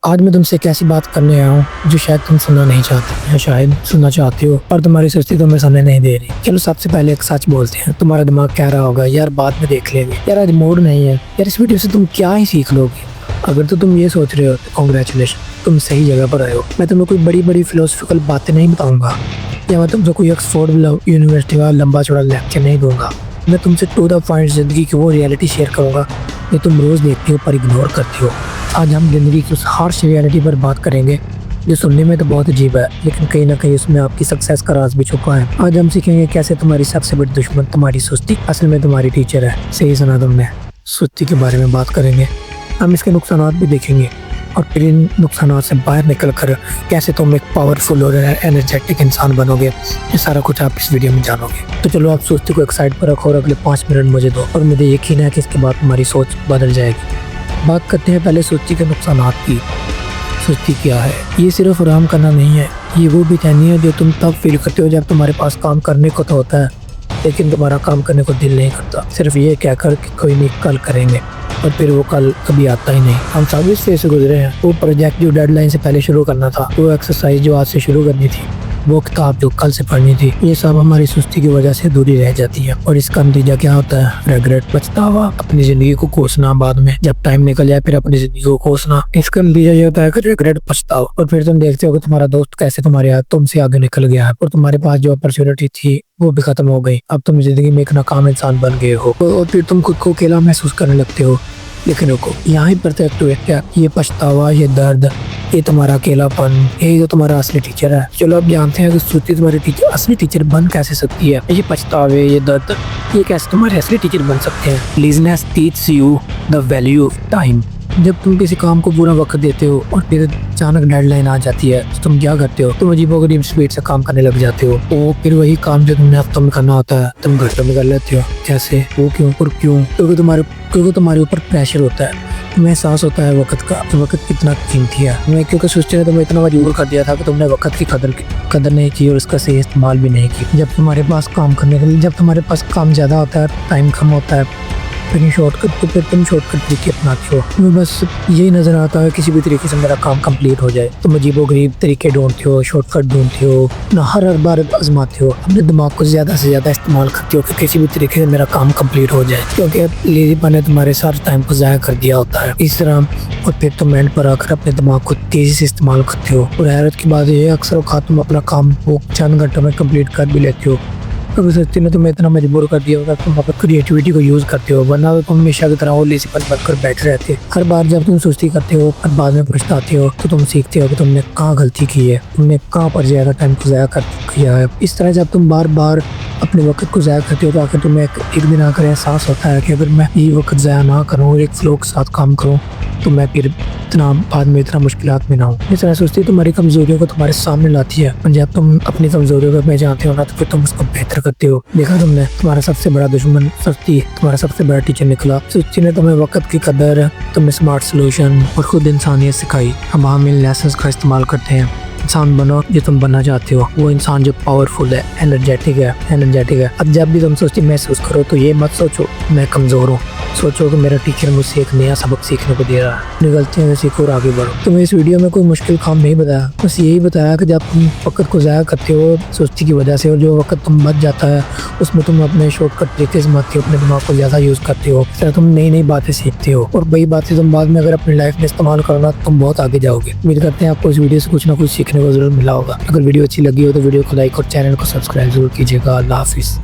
आज मैं तुमसे एक ऐसी बात करने आया हूँ जो शायद तुम सुनना नहीं चाहते या शायद सुनना चाहते हो पर तुम्हारी सुस्ती तुम्हें सुनने नहीं दे रही। चलो सबसे पहले एक सच बोलते हैं। तुम्हारा दिमाग कह रहा होगा यार बाद में देख लेंगे, यार आज मूड नहीं है, यार इस वीडियो से तुम क्या ही सीख लोगे। अगर तो तुम ये सोच रहे हो तो कॉन्ग्रेचुलेशन, तुम सही जगह पर आए हो। मैं तुम्हें कोई बड़ी बड़ी फिलोसफिकल बातें नहीं बताऊंगा या मैं तुमसे कोई ऑक्सफोर्ड यूनिवर्सिटी का लंबा चौड़ा लेक्चर नहीं दूंगा। मैं तुमसे टू द पॉइंट जिंदगी की वो रियलिटी शेयर करूंगा जो तुम रोज देखते हो पर इग्नोर करते हो। आज हम जिंदगी की उस हार्श रियलिटी पर बात करेंगे जो सुनने में तो बहुत अजीब है लेकिन कहीं ना कहीं उसमें आपकी सक्सेस का राज भी छुपा है। आज हम सीखेंगे कैसे तुम्हारी सबसे बड़ी दुश्मन तुम्हारी सुस्ती असल में तुम्हारी टीचर है। सही सुना तुमने, सुस्ती के बारे में बात करेंगे। हम इसके नुकसान भी देखेंगे और फिर इन नुकसान से बाहर निकल कर कैसे तुम एक पावरफुल और एनर्जेटिक इंसान बनोगे, ये सारा कुछ आप इस वीडियो में जानोगे। तो चलो आप सुस्ती को एक साइड पर रखो और अगले 5 मिनट मुझे दो और मुझे यकीन है कि इसके बाद तुम्हारी सोच बदल जाएगी। बात करते हैं पहले सुस्ती के नुकसान की। सुस्ती क्या है? ये सिर्फ आराम करना नहीं है, ये वो बेचैनी है जो तुम तब फील करते हो जब तुम्हारे पास काम करने को तो होता है लेकिन तुम्हारा काम करने को दिल नहीं करता। सिर्फ ये कहकर कि कोई नहीं कल करेंगे और फिर वो कल कभी आता ही नहीं। हम सब इस फेज से गुजरे हैं। वो प्रोजेक्ट जो डेडलाइन से पहले शुरू करना था, वो एक्सरसाइज जो आज से शुरू करनी थी, वो किताब जो कल से पढ़नी थी, ये सब हमारी सुस्ती की वजह से दूरी रह जाती है। और इसका नतीजा क्या होता है? रेग्रेट, पछतावा, अपनी जिंदगी को कोसना बाद में जब टाइम निकल जाए, फिर अपनी जिंदगी को कोसना। इसका नतीजा ये होता है कि रेग्रेट, पछतावा। और फिर तुम देखते हो कि तुम्हारा दोस्त कैसे तुम्हारे तुमसे आगे निकल गया है और तुम्हारे पास जो अपॉर्चुनिटी थी वो भी खत्म हो गई। अब तुम जिंदगी में एक नाकाम इंसान बन गए हो और फिर तुम खुद को अकेला महसूस करने लगते हो। लेकिन रुको, यहाँ ही परफेक्ट हुए क्या? ये पछतावा, ये दर्द, ये तुम्हारा अकेलापन, ये जो तुम्हारा असली टीचर है। चलो अब जानते हैं कि सुस्ती तुम्हारी टीचर असली टीचर बन कैसे सकती है। ये पछतावे, ये दर्द, ये कैसे तुम्हारे असली टीचर बन सकते हैं। Laziness teaches you the value of time. जब तुम किसी काम को पूरा वक्त देते हो और फिर अचानक डेडलाइन आ जाती है तो तुम क्या करते हो? तुम अजीबोगरीब स्पीड से काम करने लग जाते हो। और फिर वही काम जो तुमने हफ्तों में करना होता है तुम घंटों में कर लेते हो। कैसे? वो क्यों और क्यों? क्योंकि तुम्हारे ऊपर प्रेशर होता है। तुम्हें एहसास होता है वक्त का, वक्त कितना कीमती है। तुम्हें क्योंकि सुस्ती ने तुम्हें इतना मजबूर कर दिया था कि तुमने वक्त की कदर नहीं की और उसका सही इस्तेमाल भी नहीं की। जब तुम्हारे पास काम करने के लिए, जब तुम्हारे पास काम ज़्यादा होता है, टाइम कम होता है, फिर तुम शॉर्टकट तरीके अपनाते हो। तुम्हें बस यही नजर आता है किसी भी तरीके से मेरा काम कंप्लीट हो जाए। तुम अजीबोगरीब तरीके ढूंढते हो, शॉर्टकट ढूंढते हो, ना हर बार आजमाते हो, अपने दिमाग को ज़्यादा से ज़्यादा इस्तेमाल करते हो कि किसी भी तरीके से मेरा काम कंप्लीट हो जाए, क्योंकि लेज़ीपन ने तुम्हारे सारे टाइम को ज़ाया कर दिया होता है इस तरह। और फिर तुम एंड पर आकर अपने दिमाग को तेज़ी से इस्तेमाल करते हो। और हैरत की बात यह है अक्सर औक़ात तुम अपना काम वो चंद घंटों में कंप्लीट कर भी लेते हो। कभी सुस्ती ने तुम्हें इतना मजबूर कर दिया होगा तुम अपनी क्रिएटिविटी को यूज़ करते हो, वरना तो तुम हमेशा की तरह वो लेज़ीपन बनकर बैठे रहते हो। हर बार जब तुम सुस्ती करते हो और बाद में पछताते हो तो तुम सीखते हो कि तुमने कहाँ गलती की है, तुमने कहाँ पर ज़्यादा टाइम को ज़ाया कर किया है। इस तरह जब तुम बार बार अपने वक्त को ज़ाया करते हो तो आखिर तुम्हें एक दिन आकर एहसास होता है कि अगर मैं ये वक्त ज़ाया ना करूँ और एक फ्लो के साथ काम करूँ तो मैं फिर इतना बाद में इतना मुश्किलात में ना हूँ। इस तरह सुस्ती तुम्हारी कमजोरियों को तुम्हारे सामने लाती है और जब तुम अपनी कमजोरियों को पहचानते हो ना तो फिर तुम उसको बेहतर करते हो। देखा तुमने, तुम्हारा सबसे बड़ा दुश्मन सुस्ती तुम्हारा सबसे बड़ा टीचर निकला। सुस्ती ने तुम्हें वक्त की कदर, तुम्हें स्मार्ट सोल्यूशन और खुद इंसानियत सिखाई। हम इन लेसन्स का इस्तेमाल करते हैं। इंसान बनो जो तुम बनना चाहते हो, वो इंसान जो पावरफुल है, एनर्जेटिक है। अब जब भी तुम सुस्ती महसूस करो तो ये मत सोचो मैं कमज़ोर हूँ, सोचो कि मेरा टीचर मुझसे एक नया सबक सीखने को दे रहा है। अपनी गलतियों से सीखो और आगे बढ़ो। तुम्हें इस वीडियो में कोई मुश्किल काम नहीं बताया, बस यही बताया कि जब तुम वक्त को ज़ाया करते हो सुस्ती की वजह से और जो वक्त तुम बच जाता है उसमें तुम अपने शॉर्टकट तरीके से आजमाते हो, अपने दिमाग को ज़्यादा यूज़ करते हो। इस तरह तुम नई नई बातें सीखते हो और वही बातें तुम बाद में अगर अपनी लाइफ में इस्तेमाल करो ना तुम बहुत आगे जाओगे। उम्मीद करते हैं आपको इस वीडियो से कुछ ना कुछ सीखने को जरूर मिला होगा। अगर वीडियो अच्छी लगी हो तो वीडियो को लाइक और चैनल को सब्सक्राइब जरूर कीजिएगा। अल्लाह हाफिज़।